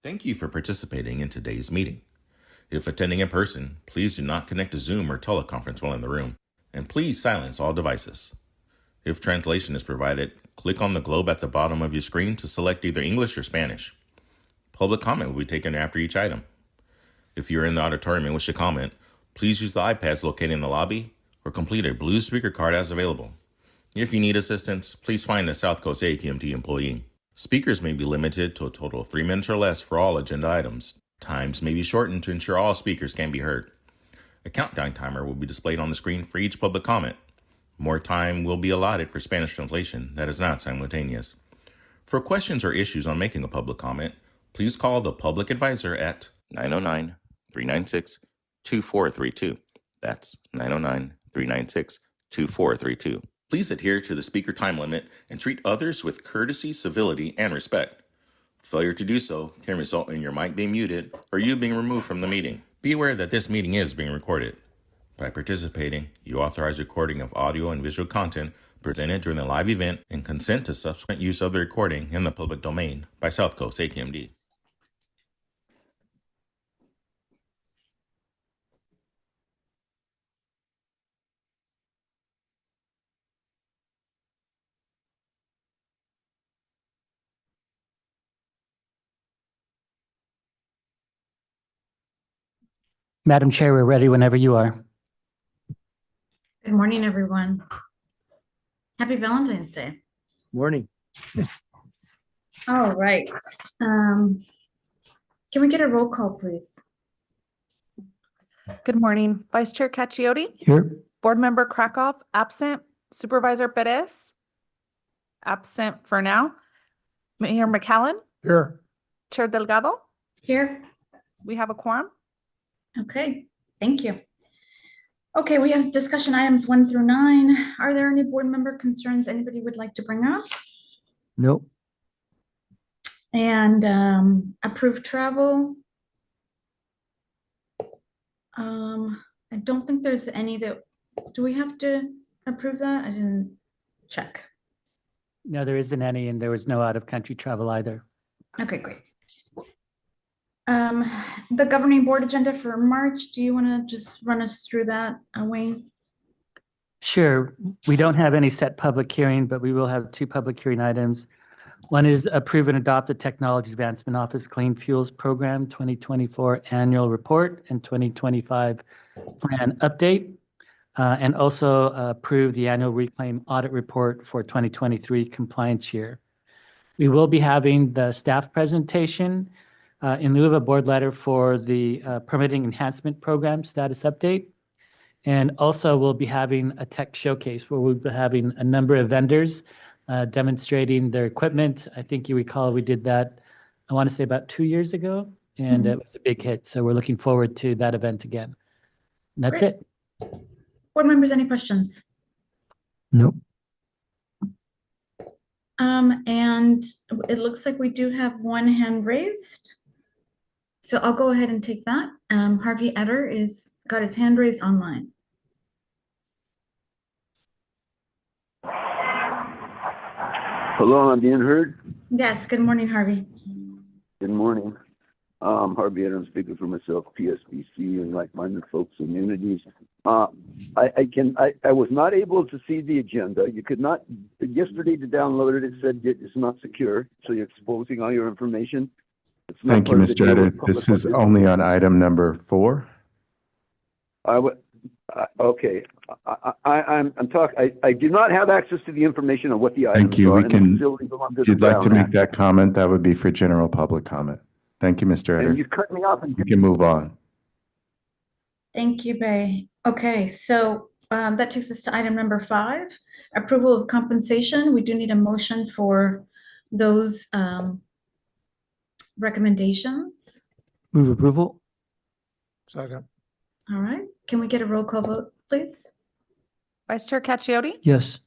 Thank you for participating in today's meeting. If attending in person, please do not connect to Zoom or teleconference while in the room, and please silence all devices. If translation is provided, click on the globe at the bottom of your screen to select either English or Spanish. Public comment will be taken after each item. If you're in the auditorium and wish to comment, please use the iPads located in the lobby or complete a blue speaker card as available. If you need assistance, please find a South Coast AQMD employee. Speakers may be limited to a total of 3 minutes or less for all agenda items. Times may be shortened to ensure all speakers can be heard. A countdown timer will be displayed on the screen for each public comment. More time will be allotted for Spanish translation that is not simultaneous. For questions or issues on making a public comment, please call the public advisor at 909-396-2432. That's 909-396-2432. Please adhere to the speaker time limit and treat others with courtesy, civility, and respect. Failure to do so can result in your mic being muted or you being removed from the meeting. Be aware that this meeting is being recorded. By participating, you authorize recording of audio and visual content presented during the live event and consent to subsequent use of the recording in the public domain by South Coast AQMD. Madam Chair, we're ready whenever you are. Good morning, everyone. Happy Valentine's Day. Morning. All right. Can we get a roll call, please? Good morning. Vice Chair Cacchiotti? Here. Board Member Krakoff, absent. Supervisor Perez? Absent for now. Mayor McCallan? Here. Chair Delgado? Here. We have a quorum. Okay, thank you. Okay, we have discussion items 1 through 9. Are there any board member concerns anybody would like to bring up? Nope. And approved travel. I don't think there's any that, do we have to approve that? I didn't check. No, there isn't any, and there was no out-of-country travel either. Okay, great. The governing board agenda for March, do you want to just run us through that, Wayne? Sure. We don't have any set public hearing, but we will have 2 public hearing items. One is approve and adopt the Technology Advancement Office Clean Fuels Program 2024 Annual Report and 2025 Plan Update, and also approve the Annual Reclaim Audit Report for 2023 compliance year. We will be having the staff presentation in lieu of a board letter for the Permitting Enhancement Program status update. And also we'll be having a tech showcase where we'll be having a number of vendors demonstrating their equipment. I think you recall we did that, I want to say about 2 years ago, and it was a big hit. So we're looking forward to that event again. And that's Great. it. Board members, any questions? Nope. And it looks like we do have one hand raised. So I'll go ahead and take that. Harvey Etter got his hand raised online. Hello, I'm being heard. Yes, good morning, Harvey. Good morning. Harvey Etter, I'm speaking for myself, PSBC, and like-minded folks and communities. I was not able to see the agenda. You could not, yesterday to download it, it said it's not secure, so you're exposing all your information. Thank you, Mr. Etter. This is only on item number 4. Okay. I do not have access to the information on what the items Thank you. are. We can, if you'd like to make that comment, that would be for general public comment. Thank you, Mr. And Etter. you cut me off. And We can move on. Thank you, Bay. Okay, so that takes us to item number 5, approval of compensation. We do need a motion for those recommendations. Move approval. Second. All right, can we get a roll call vote, please? Vice Chair Cacchiotti? Yes.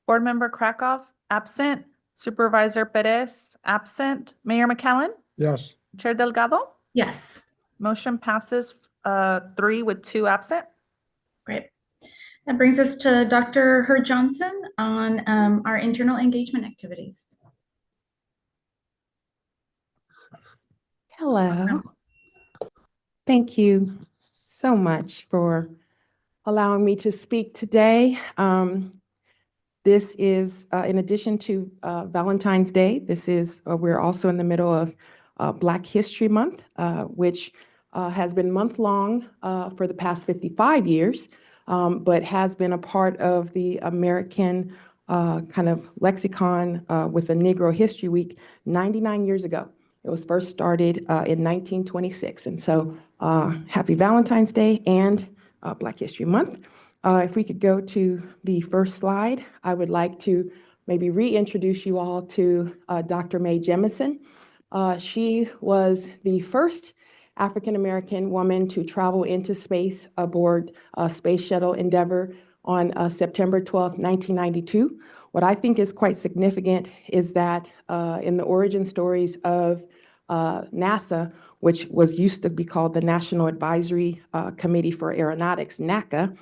Board Member Krakoff, absent. Supervisor Perez, absent. Mayor McCallan? Yes. Chair Delgado? Yes, Motion passes 3 with 2 absent. great. That brings us to Dr. Herb Johnson on our internal engagement activities. Hello. Thank you so much for allowing me to speak today. This is, in addition to Valentine's Day, we're also in the middle of Black History Month, which has been month-long for the past 55 years, but has been a part of the American kind of lexicon with a Negro History Week 99 years ago. It was first started in 1926. And so happy Valentine's Day and Black History Month. If we could go to the first slide, I would like to maybe reintroduce you all to Dr. Mae Jemison. She was the first African-American woman to travel into space aboard Space Shuttle Endeavour on September 12, 1992. What I think is quite significant is that in the origin stories of NASA, which used to be called the National Advisory Committee for Aeronautics, NACA,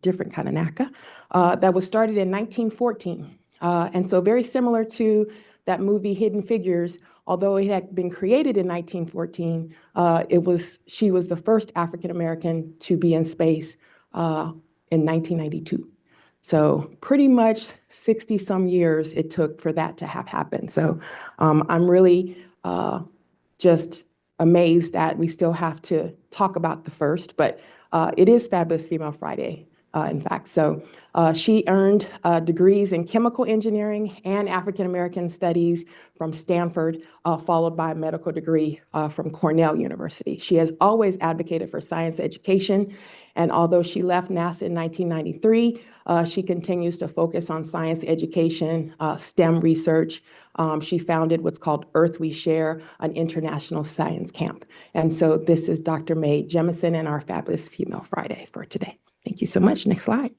different kind of NACA, that was started in 1914. And so very similar to that movie Hidden Figures, although it had been created in 1914, she was the first African-American to be in space in 1992. So pretty much 60 some years it took for that to have happened. So I'm really just amazed that we still have to talk about the first, but it is Fabulous Female Friday, in fact. So she earned degrees in chemical engineering and African-American studies from Stanford, followed by a medical degree from Cornell University. She has always advocated for science education, and although she left NASA in 1993, she continues to focus on science education, STEM research. She founded what's called Earth We Share, an international science camp. And so this is Dr. Mae Jemison and our Fabulous Female Friday for today. Thank you so much. Next slide.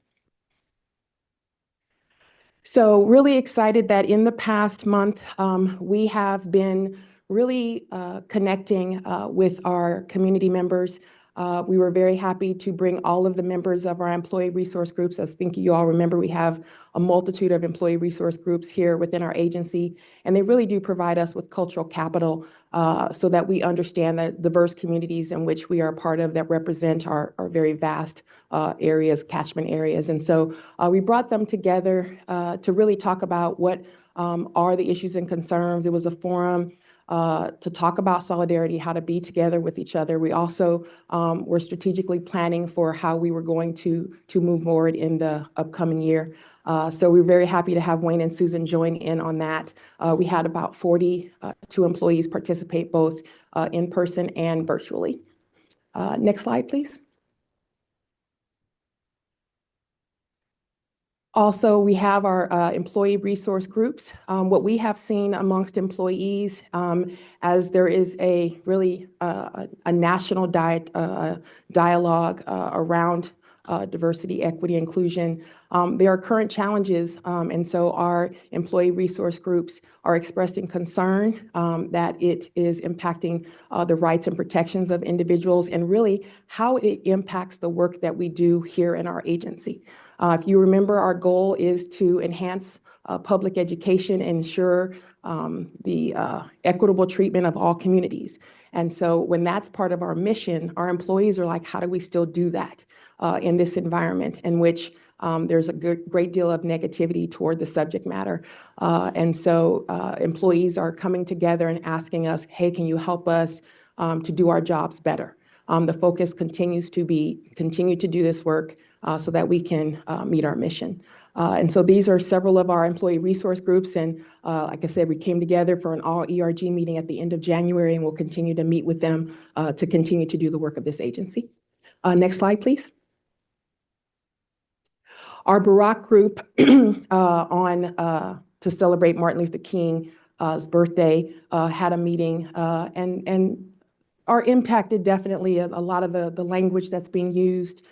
So really excited that in the past month, we have been really connecting with our community members. We were very happy to bring all of the members of our employee resource groups. I think you all remember we have a multitude of employee resource groups here within our agency, and they really do provide us with cultural capital so that we understand the diverse communities in which we are a part of that represent our very vast areas, catchment areas. And so we brought them together to really talk about what are the issues and concerns. There was a forum to talk about solidarity, how to be together with each other. We also were strategically planning for how we were going to move forward in the upcoming year. So we're very happy to have Wayne and Susan join in on that. We had about 42 employees participate both in person and virtually. Next slide, please. Also, we have our employee resource groups. What we have seen amongst employees, as there is a really a national dialogue around diversity, equity, inclusion, there are current challenges, and so our employee resource groups are expressing concern that it is impacting the rights and protections of individuals and really how it impacts the work that we do here in our agency. If you remember, our goal is to enhance public education and ensure the equitable treatment of all communities. And so when that's part of our mission, our employees are like, how do we still do that in this environment in which there's a great deal of negativity toward the subject matter? And so employees are coming together and asking us, hey, can you help us to do our jobs better? The focus continues to be, continue to do this work so that we can meet our mission. And so these are several of our employee resource groups. And like I said, we came together for an all ERG meeting at the end of January, and we'll continue to meet with them to continue to do the work of this agency. Next slide, please. Our Barack group to celebrate Martin Luther King's birthday had a meeting and are impacted definitely a lot of the language that's being used.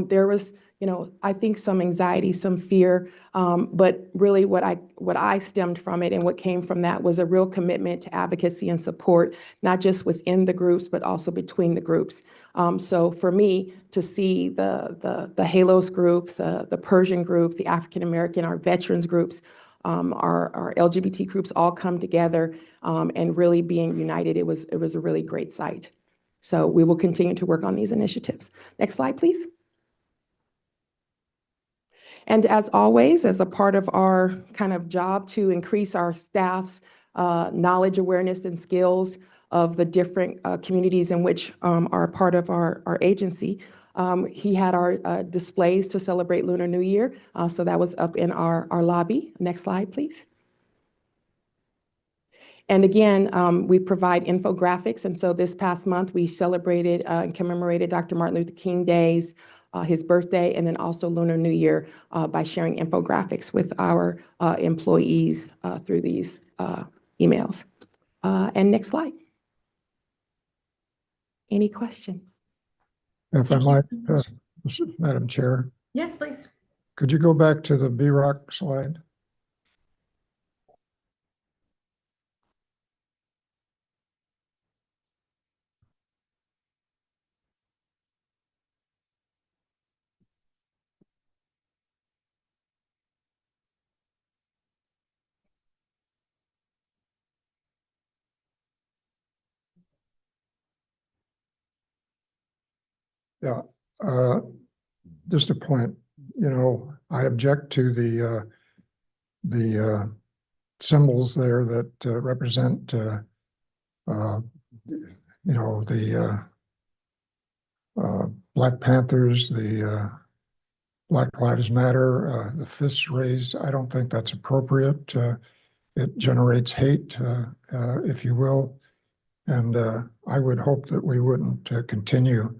There was, I think some anxiety, some fear, but really what I stemmed from it and what came from that was a real commitment to advocacy and support, not just within the groups, but also between the groups. So for me to see the Halos group, the Persian group, the African American, our veterans groups, our LGBT groups all come together and really being united. It was a really great sight. So we will continue to work on these initiatives. Next slide, please. And as always, as a part of our kind of job to increase our staff's knowledge, awareness, and skills of the different communities in which are part of our agency, he had our displays to celebrate Lunar New Year. So that was up in our lobby. Next slide, please. And again, we provide infographics. And so this past month, we celebrated and commemorated Dr. Martin Luther King Day's, his birthday, and then also Lunar New Year by sharing infographics with our employees through these emails. And next slide. Any questions? If I Thank you might, so much. Madam Chair, Yes, please. could you go back to the B-Rock slide? Yeah, just a point, I object to the symbols there that represent, the Black Panthers, the Black Lives Matter, the fists raised. I don't think that's appropriate. It generates hate, if you will. And I would hope that we wouldn't continue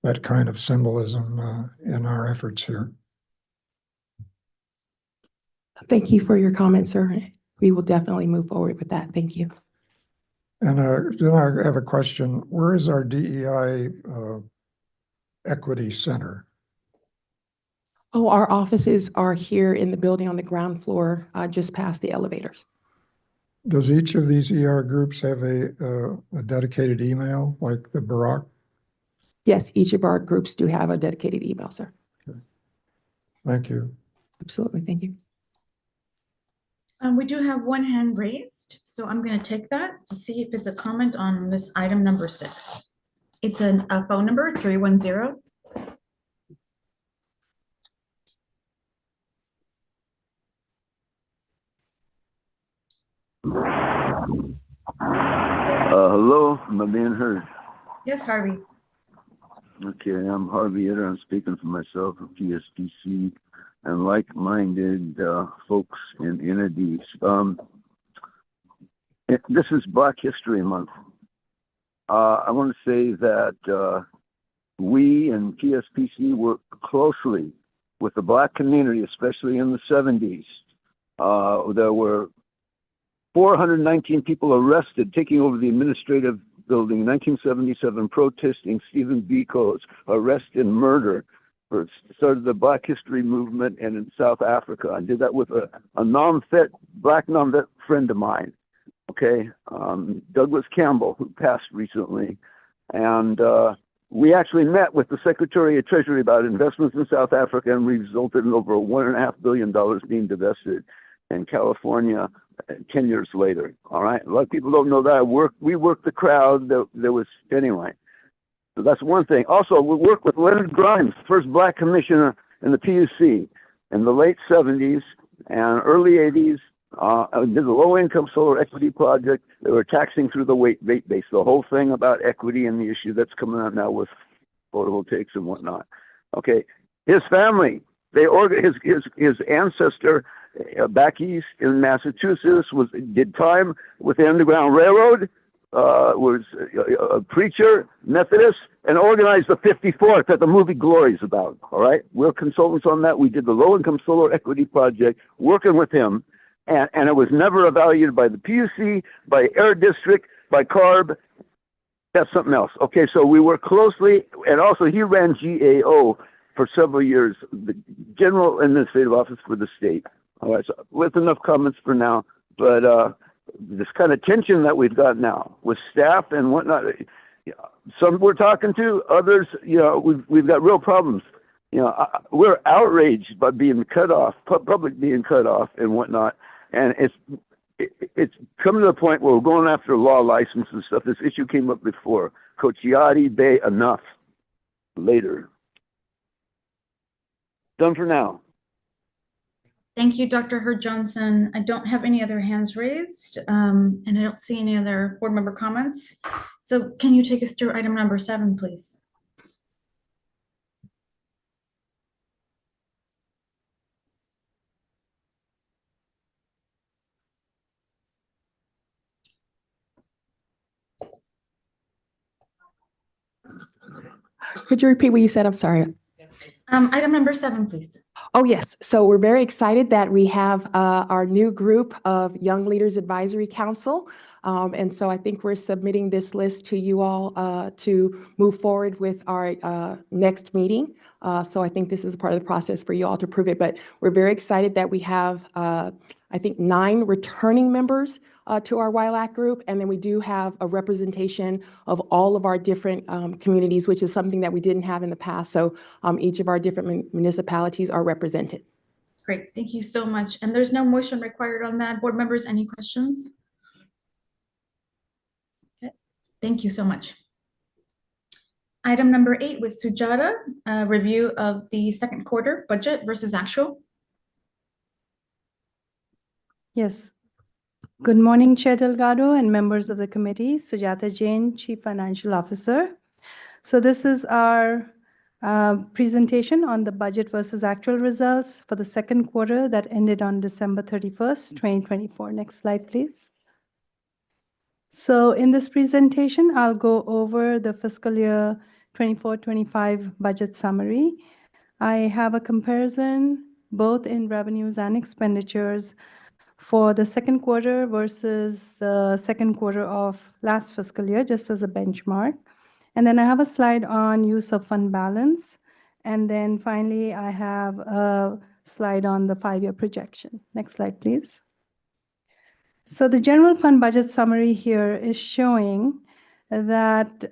that kind of symbolism in our efforts here. Thank you for your comments, sir. We will definitely move forward with that. Thank you. And then I have a question. Where is our DEI Equity Center? Oh, our offices are here in the building on the ground floor, just past the elevators. Does each of these ER groups have a dedicated email like the Barack? Yes, each of our groups do have a dedicated email, sir. Okay. Thank you. Absolutely. Thank you. We do have one hand raised, so I'm going to take that to see if it's a comment on this item number 6. It's a phone number 310. Hello, am I being heard? Yes, Harvey. Okay, I'm Harvey Etter. I'm speaking for myself of PSPC and like-minded folks and entities. This is Black History Month. I want to say that we and PSPC work closely with the Black community, especially in the 70s. There were 419 people arrested taking over the administrative building in 1977, protesting Stephen Biko's arrest and murder. Started the Black History movement and in South Africa. I did that with a Black non-vet friend of mine, okay, Douglas Campbell, who passed recently. And we actually met with the Secretary of Treasury about investments in South Africa and resulted in over $1.5 billion being divested in California 10 years later. All right. A lot of people don't know that. We worked the crowd. There was, anyway. So that's one thing. Also, we worked with Leonard Grimes, first Black commissioner in the PUC in the late 70s and early 80s. I did the low-income solar equity project. They were taxing through the rate base. The whole thing about equity and the issue that's coming out now with photovoltaics and whatnot. Okay. His family, his ancestor back east in Massachusetts did time with the Underground Railroad, was a preacher, Methodist, and organized the 54th that the movie Glory is about. All right, we're consultants on that. We did the low-income solar equity project, working with him, and it was never evaluated by the PUC, by Air District, by CARB. That's something else. Okay, so we work closely, and also he ran GAO for several years, the General Administrative Office for the state. All right, so with enough comments for now, but this kind of tension that we've got now with staff and whatnot, some we're talking to, others, we've got real problems. We're outraged by being cut off, public being cut off and whatnot. And it's coming to the point where we're going after law license and stuff. This issue came up before. Cochiati Bay, enough. Later. Done for now. Thank you, Dr. Hurd Johnson. I don't have any other hands raised, and I don't see any other board member comments. So can you take us through item number 7, please? Could you repeat what you said? I'm sorry. Item number 7, please. Oh, yes. So we're very excited that we have our new group of Young Leaders Advisory Council. And so I think we're submitting this list to you all to move forward with our next meeting. So I think this is a part of the process for you all to approve it. But we're very excited that we have, I think, 9 returning members to our WILAC group. And then we do have a representation of all of our different communities, which is something that we didn't have in the past. So each of our different municipalities are represented. Great, thank you so much. And there's no motion required on that. Board members, any questions? Okay, thank you so much. Item number 8 was Sujata, review of the second quarter budget versus actual. Yes. Good morning, Chair Delgado and members of the committee. Sujata Jain, Chief Financial Officer. So this is our presentation on the budget versus actual results for the second quarter that ended on December 31st, 2024. Next slide, please. So in this presentation, I'll go over the fiscal year 24-25 budget summary. I have a comparison both in revenues and expenditures for the second quarter versus the second quarter of last fiscal year, just as a benchmark. And then I have a slide on use of fund balance. And then finally, I have a slide on the 5-year projection. Next slide, please. So the general fund budget summary here is showing that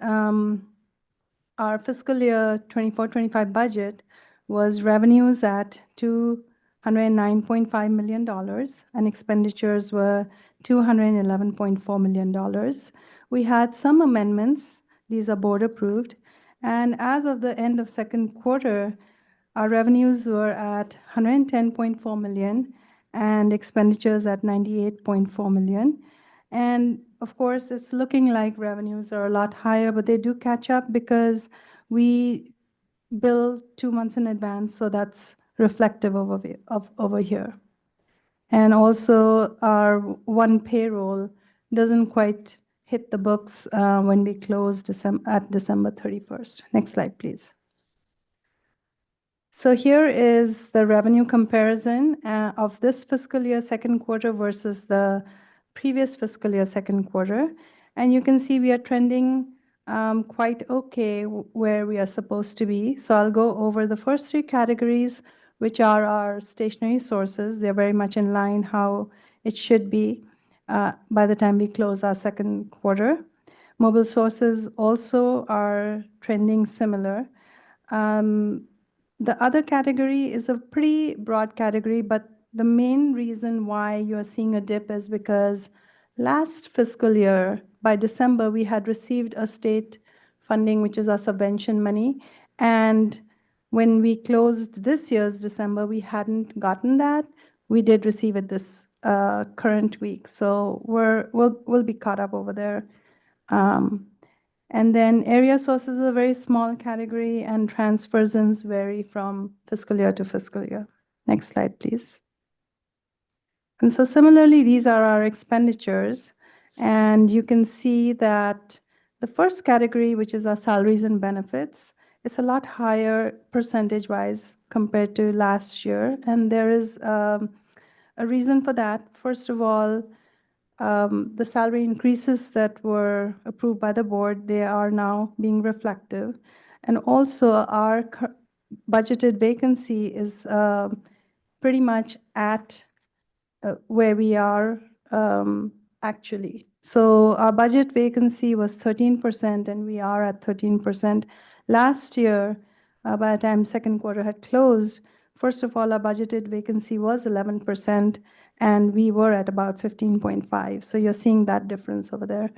our fiscal year 24-25 budget was revenues at $209.5 million and expenditures were $211.4 million. We had some amendments. These are board approved. And as of the end of second quarter, our revenues were at $110.4 million and expenditures at $98.4 million. And of course, it's looking like revenues are a lot higher, but they do catch up because we bill 2 months in advance, so that's reflective of over here. And also our one payroll doesn't quite hit the books when we close at December 31st. Next slide, please. So here is the revenue comparison of this fiscal year second quarter versus the previous fiscal year second quarter. And you can see we are trending quite okay where we are supposed to be. So I'll go over the first 3 categories, which are our stationary sources. They're very much in line how it should be by the time we close our second quarter. Mobile sources also are trending similar. The other category is a pretty broad category, but the main reason why you are seeing a dip is because last fiscal year, by December, we had received a state funding, which is our subvention money. And when we closed this year's December, we hadn't gotten that. We did receive it this current week. So we'll be caught up over there. And then area sources is a very small category and transfers vary from fiscal year to fiscal year. Next slide, please. And so similarly, these are our expenditures. And you can see that the first category, which is our salaries and benefits, it's a lot higher percentage-wise compared to last year. And there is a reason for that. First of all, the salary increases that were approved by the board, they are now being reflective. And also our budgeted vacancy is pretty much at where we are actually. So our budget vacancy was 13% and we are at 13%. Last year, by the time second quarter had closed, First of all, our budgeted vacancy was 11%, and we were at about 15.5. So you're seeing that difference over there.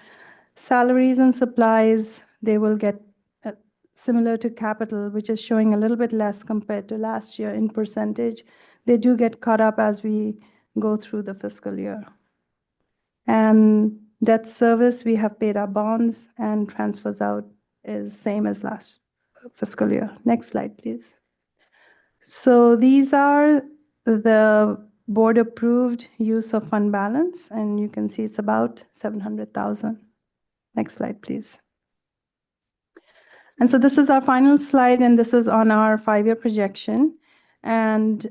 Salaries and supplies, they will get similar to capital, which is showing a little bit less compared to last year in percentage. They do get caught up as we go through the fiscal year. And debt service, we have paid our bonds, and transfers out is same as last fiscal year. Next slide, please. So these are the board-approved use of fund balance, and you can see it's about 700,000. Next slide, please. And so this is our final slide, and this is on our 5-year projection. And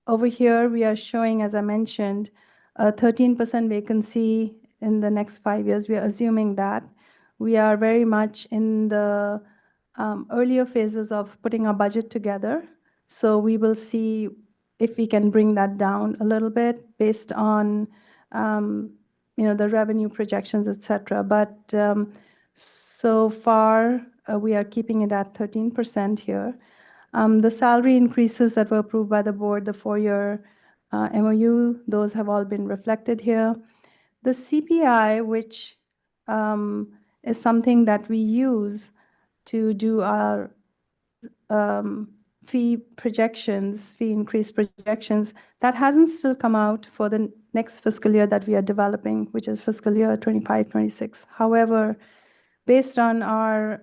over here, we are showing, as I mentioned, a 13% vacancy in the next 5 years. We are assuming that. We are very much in the earlier phases of putting our budget together. So we will see if we can bring that down a little bit based on the revenue projections, et cetera. But so far, we are keeping it at 13% here. The salary increases that were approved by the board, the 4-year MOU, those have all been reflected here. The CPI, which is something that we use to do our fee increase projections, that hasn't still come out for the next fiscal year that we are developing, which is fiscal year 25-26. However, based on our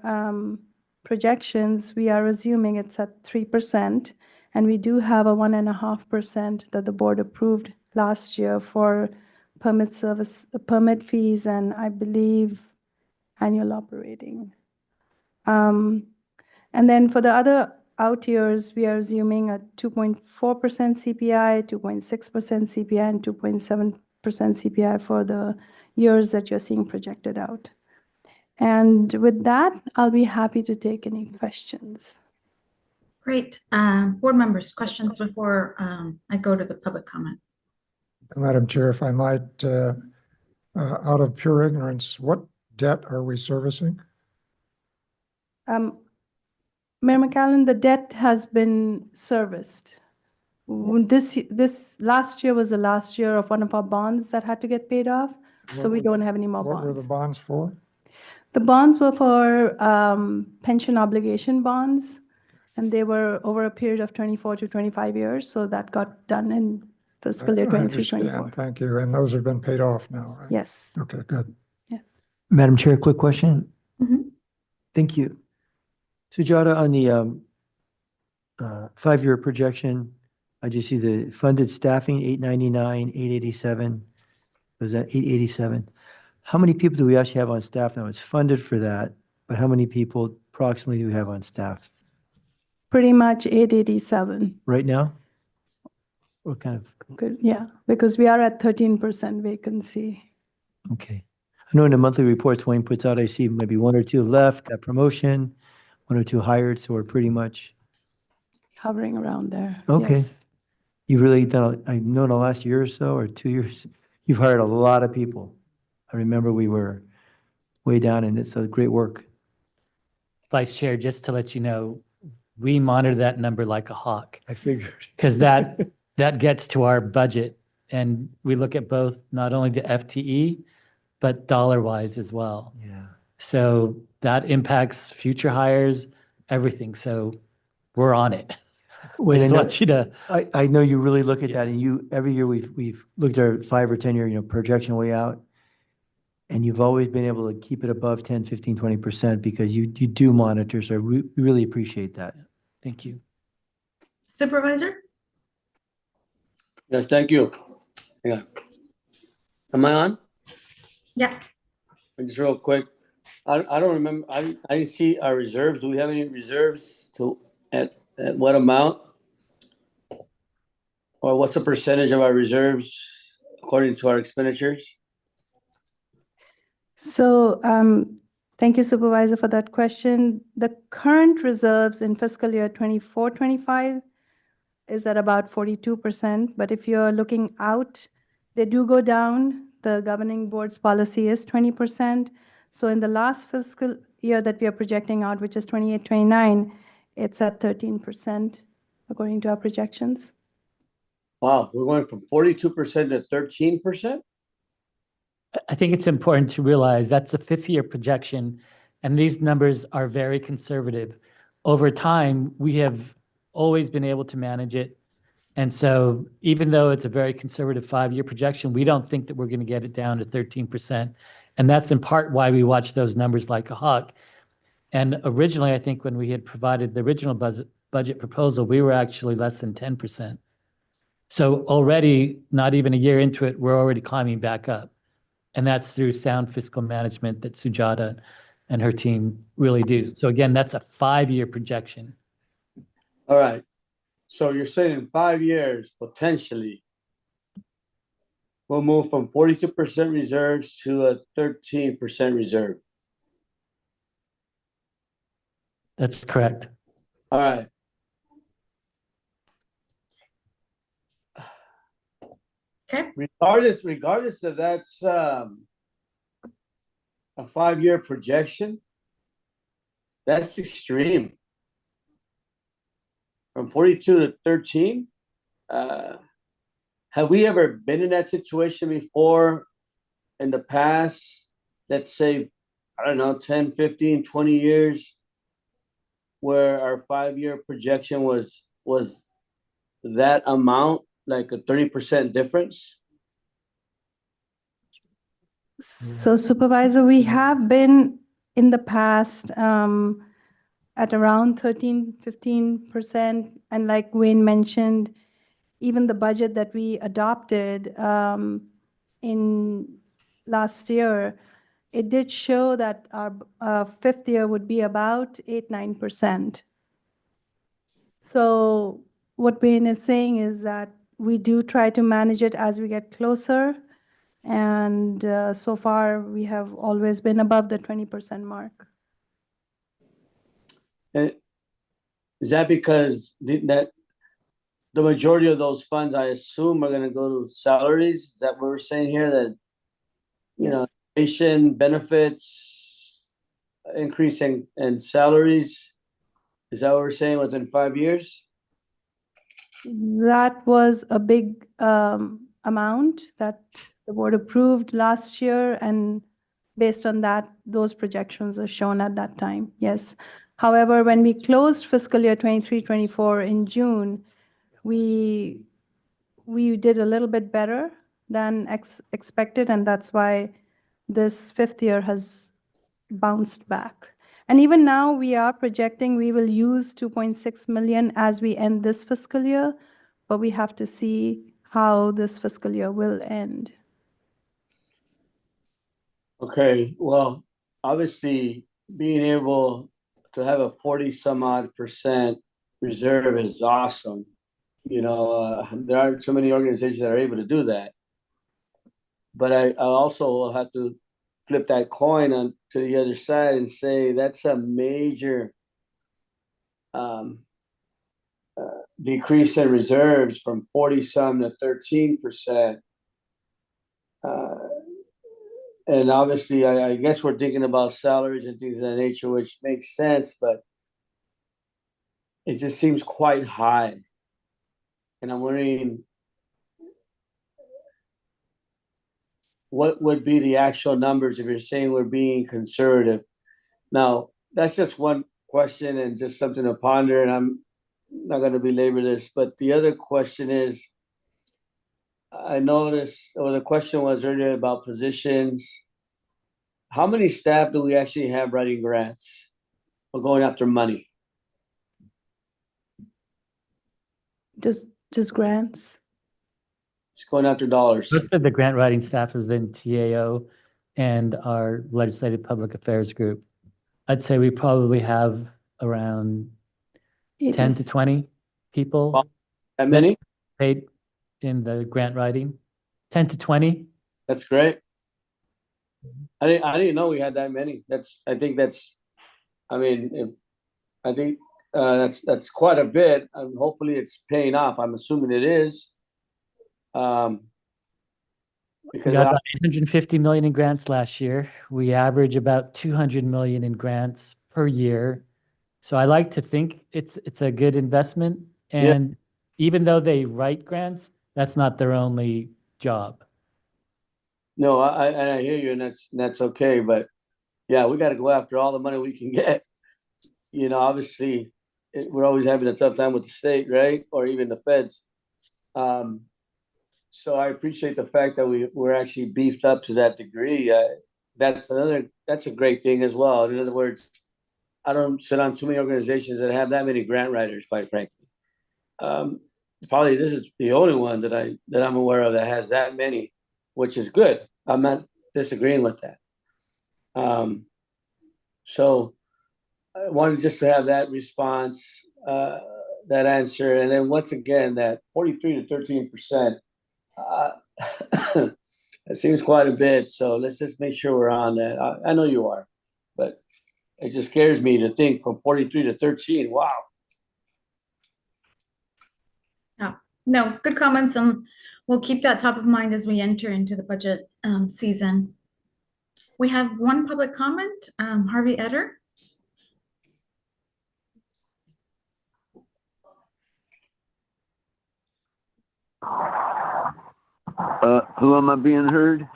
projections, we are assuming it's at 3%, and we do have a 1.5% that the board approved last year for permit fees, and I believe annual operating. And then for the other out years, we are assuming a 2.4% CPI, 2.6% CPI, and 2.7% CPI for the years that you're seeing projected out. And with that, I'll be happy to take any questions. Great. Board members, questions before I go to the public comment? Madam Chair, if I might, out of pure ignorance, what debt are we servicing? Mayor McCallum, the debt has been serviced. This last year was the last year of one of our bonds that had to get paid off, so we don't have any more bonds. What were the bonds for? The bonds were for pension obligation bonds, and they were over a period of 24 to 25 years, so that got done in fiscal year 23-24. Thank you, and those have been paid off now, right? Yes. Okay, good. Yes. Madam Chair, quick question. Mhm. Thank you. Sujata, on the 5-year projection, I just see the funded staffing, 899, 887. Was that 887? How many people do we actually have on staff now? It's funded for that, but how many people approximately do we have on staff? Pretty much 887. Right now? What kind of? Good, yeah, because we are at 13% vacancy. Okay. I know in the monthly reports Wayne puts out, I see maybe 1 or 2 left, got promotion, 1 or 2 hired, so we're pretty much. Hovering around there. Okay. Yes. You've really done, I know in the last year or so, or 2 years, you've hired a lot of people. I remember we were way down, and it's a great work. Vice Chair, just to let you know, we monitor that number like a hawk I figured. because that gets to our budget, and we look at both not only the FTE, but dollar-wise as well. Yeah. So that impacts future hires, everything. So we're on it. Wait, I just I know- want you to, I know you really look at that, and you, every year we've looked at our 5 or 10 year, projection way out. And you've always been able to keep it above 10, 15, 20% because you do monitor. So we really appreciate that. thank you. Supervisor? Yes, thank you. Yeah. Am I on? Yeah. Just real quick. I don't remember. I didn't see our reserves. Do we have any reserves at what amount? Or what's the percentage of our reserves according to our expenditures? So thank you, Supervisor, for that question. The current reserves in fiscal year 24-25 is at about 42%. But if you're looking out, they do go down. The governing board's policy is 20%. So in the last fiscal year that we are projecting out, which is 28-29, it's at 13%. according to our projections. Wow, we're going from 42% to 13%? I think it's important to realize that's a fifth-year projection, and these numbers are very conservative. Over time, we have always been able to manage it. And so even though it's a very conservative 5-year projection, we don't think that we're going to get it down to 13%. And that's in part why we watch those numbers like a hawk. And originally, I think when we had provided the original budget proposal, we were actually less than 10%. So already, not even a year into it, we're already climbing back up. And that's through sound fiscal management that Sujata and her team really do. So again, that's a 5-year projection. All right. So you're saying in 5 years, potentially, we'll move from 42% reserves to a 13% reserve. That's correct. All right. Okay. Regardless of that's a 5-year projection, that's extreme. From 42 to 13. Have we ever been in that situation before in the past, let's say, I don't know, 10, 15, 20 years, where our 5-year projection was that amount, like a 30% difference? So Supervisor, we have been in the past at around 13, 15%. And like Wayne mentioned, even the budget that we adopted in last year, it did show that our fifth year would be about 8, 9%. So what Wayne is saying is that we do try to manage it as we get closer. And so far, we have always been above the 20% mark. Is that because the majority of those funds, I assume, are going to go to salaries? Is that what we're saying here? That, you know, inflation, benefits, increase in salaries? Is that what we're saying within 5 years? That was a big amount that the board approved last year, and based on that, those projections are shown at that time, yes. However, when we closed fiscal year 23-24 in June, we did a little bit better than expected, and that's why this fifth year has bounced back. And even now, we are projecting we will use 2.6 million as we end this fiscal year, but we have to see how this fiscal year will end. Okay, well, obviously, being able to have a 40-some-odd% reserve is awesome. You know, there aren't too many organizations that are able to do that. But I also will have to flip that coin on to the other side and say that's a major decrease in reserves from 40-some to 13%. And obviously, I guess we're thinking about salaries and things of that nature, which makes sense, but it just seems quite high. And I'm wondering, what would be the actual numbers if you're saying we're being conservative? Now, that's just one question and just something to ponder, and I'm not going to belabor this. But the other question is, I noticed, or the question was earlier about positions. How many staff do we actually have writing grants or going after money? Just grants. Just going after dollars. Most of the grant writing staff is in TAO and our Legislative Public Affairs group. I'd say we probably have around 10 to 20 people. That many? Paid in the grant writing. 10 to 20. That's great. I didn't know we had that many. I think that's quite a bit. Hopefully it's paying off. I'm assuming it is. We got about 850 million in grants last year. We average about 200 million in grants per year. So I like to think it's a good investment, And even though they write grants, that's not their only job. No, I hear you, and that's okay, but yeah, we gotta go after all the money we can get. You know, obviously, we're always having a tough time with the state, right? Or even the feds. So I appreciate the fact that we're actually beefed up to that degree. That's a great thing as well. In other words, I don't sit on too many organizations that have that many grant writers, quite frankly. Probably this is the only one that I'm aware of that has that many, which is good. I'm not disagreeing with that. So I wanted just to have that response, that answer, and then once again, that 43 to 13%. It seems quite a bit. So let's just make sure we're on that. I know you are, but it just scares me to think from 43 to 13. Wow. No, good comments, and we'll keep that top of mind as we enter into the budget season. We have one public comment, Harvey Eder. Hello, am I being heard?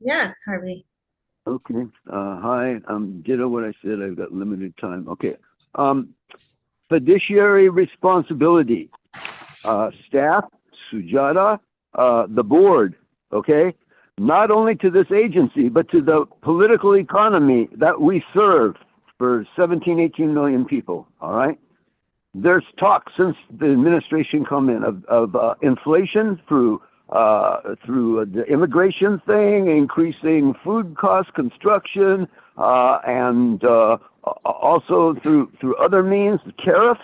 Yes, Harvey. Okay. Hi, ditto what I said. I've got limited time. Okay. Fiduciary responsibility. Staff, Sujata, the board, okay? Not only to this agency, but to the political economy that we serve for 17, 18 million people, all right? There's talk since the administration come in of inflation through the immigration thing, increasing food costs, construction, and also through other means, tariffs.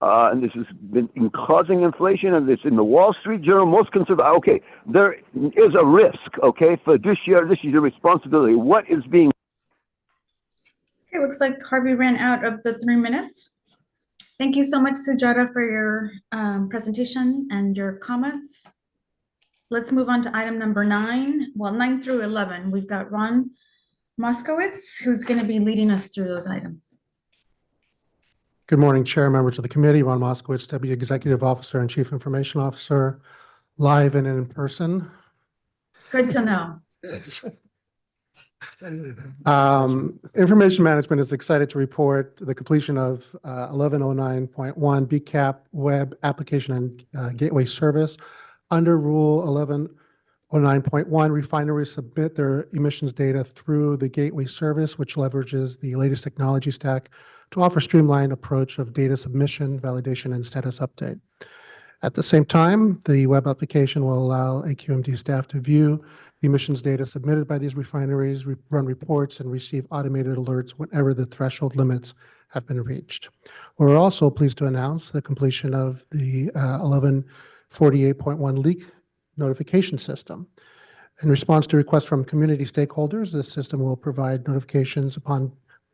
And this has been causing inflation, and it's in the Wall Street Journal, most conservative. Okay, there is a risk, okay? Fiduciary, this is your responsibility. What is being... Okay, looks like Harvey ran out of the 3 minutes. Thank you so much, Sujata, for your presentation and your comments. Let's move on to item number 9. Well, 9 through 11. We've got Ron Moskowitz, who's going to be leading us through those items. Good morning, Chair, members of the committee. Ron Moskowitz, Deputy Executive Officer and Chief Information Officer, live and in person. Good to know. Information Management is excited to report the completion of 1109.1 BCAP Web Application and Gateway Service. Under Rule 1109.1, refineries submit their emissions data through the Gateway Service, which leverages the latest technology stack to offer streamlined approach of data submission, validation, and status update. At the same time, the web application will allow AQMD staff to view the emissions data submitted by these refineries, run reports, and receive automated alerts whenever the threshold limits have been reached. We're also pleased to announce the completion of the 1148.1 leak notification system. In response to requests from community stakeholders, this system will provide notifications upon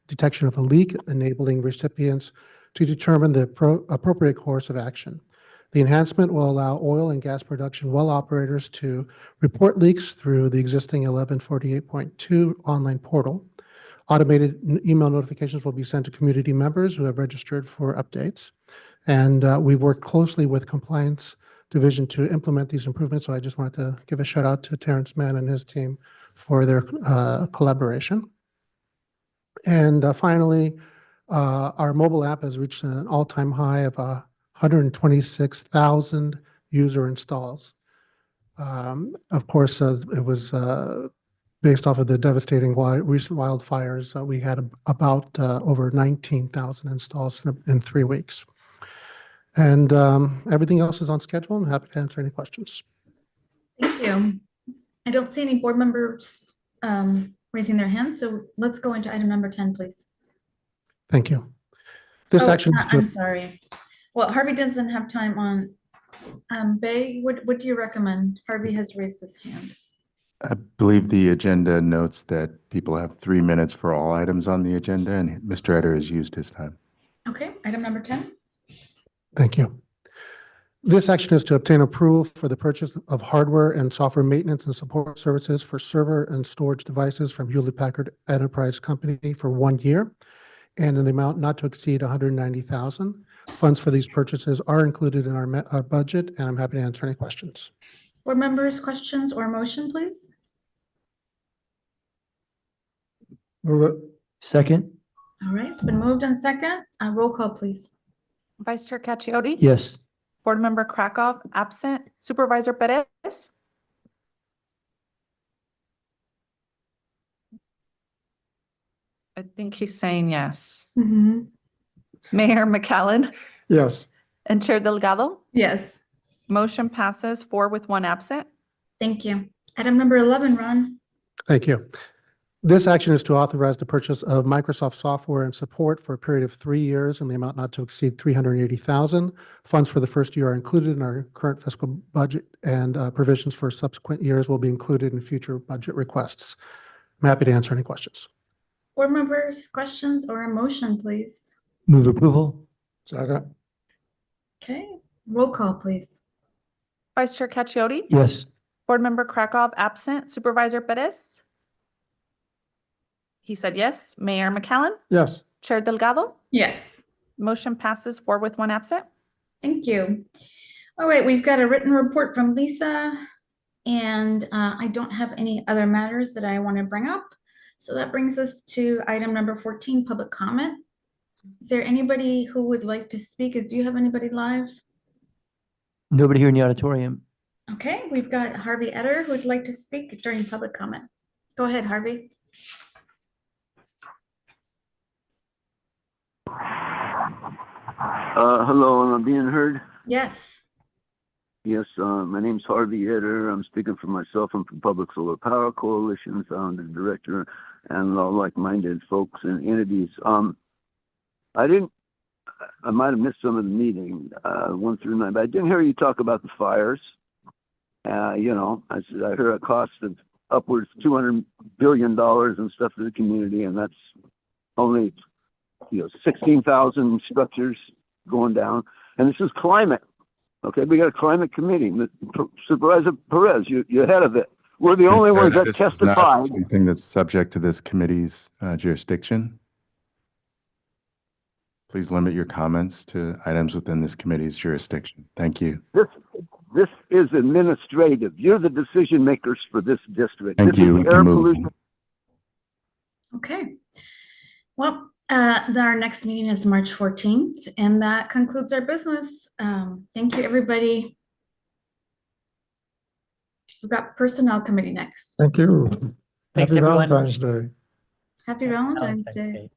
detection of a leak, enabling recipients to determine the appropriate course of action. The enhancement will allow oil and gas production well operators to report leaks through the existing 1148.2 online portal. Automated email notifications will be sent to community members who have registered for updates. And we've worked closely with Compliance Division to implement these improvements. So I just wanted to give a shout out to Terrence Mann and his team for their collaboration. And finally, our mobile app has reached an all-time high of 126,000 user installs. Of course, it was based off of the devastating recent wildfires. We had about over 19,000 installs in 3 weeks. And everything else is on schedule. I'm happy to answer any questions. Thank you. I don't see any board members raising their hands, so let's go into item number 10, please. Thank you. This action is to... I'm sorry. Well, Harvey doesn't have time on. Bay, what do you recommend? Harvey has raised his hand. I believe the agenda notes that people have 3 minutes for all items on the agenda, and Mr. Eder has used his time. Okay, item number 10. Thank you. This action is to obtain approval for the purchase of hardware and software maintenance and support services for server and storage devices from Hewlett-Packard Enterprise Company for 1 year, and in the amount not to exceed $190,000. Funds for these purchases are included in our budget, and I'm happy to answer any questions. Board members, questions or motion, please? Move it. Second? All right, it's been moved and second. Roll call, please. Vice Chair Cacchiotti? Yes. Board Member Krakow, absent. Supervisor Perez? I think he's saying yes. Mhm. Mayor McCallum Yes. and Chair Delgado? Yes, Motion passes 4 with 1 absent. thank you. Item number 11, Ron. Thank you. This action is to authorize the purchase of Microsoft software and support for a period of 3 years in the amount not to exceed $380,000. Funds for the first year are included in our current fiscal budget, and provisions for subsequent years will be included in future budget requests. I'm happy to answer any questions. Board members, questions or a motion, please? Move approval? Second. Okay, roll call, please. Vice Chair Cacchiotti? Yes. Board Member Krakow, absent. Supervisor Perez? He said yes. Mayor McCallum? Yes. Chair Delgado? Yes. Motion passes 4 with 1 absent. Thank you. All right, we've got a written report from Lisa, and I don't have any other matters that I want to bring up. So that brings us to item number 14, public comment. Is there anybody who would like to speak? Do you have anybody live? Nobody here in the auditorium. Okay, we've got Harvey Etter who would like to speak during public comment. Go ahead, Harvey. Hello, am I being heard? Yes. Yes, my name's Harvey Etter. I'm speaking for myself and for Public Solar Power Coalition, founder, director, and all like-minded folks and entities. I might have missed some of the meeting, 1 through 9, but I didn't hear you talk about the fires. I heard a cost of upwards $200 billion and stuff to the community, and that's only 16,000 structures going down. And this is climate. Okay, we got a climate committee. Supervisor Perez, you're head of it. We're the only ones that This is not testified. something that's subject to this committee's jurisdiction. Please limit your comments to items within this committee's jurisdiction. Thank you. This is administrative. You're the decision makers for this district. Thank This you. is We air can move. pollution. Okay. Well, our next meeting is March 14th, and that concludes our business. Thank you, everybody. We've got Personnel Committee next. Thank you. Thanks, Happy everyone. Valentine's Day. Happy Valentine's Day.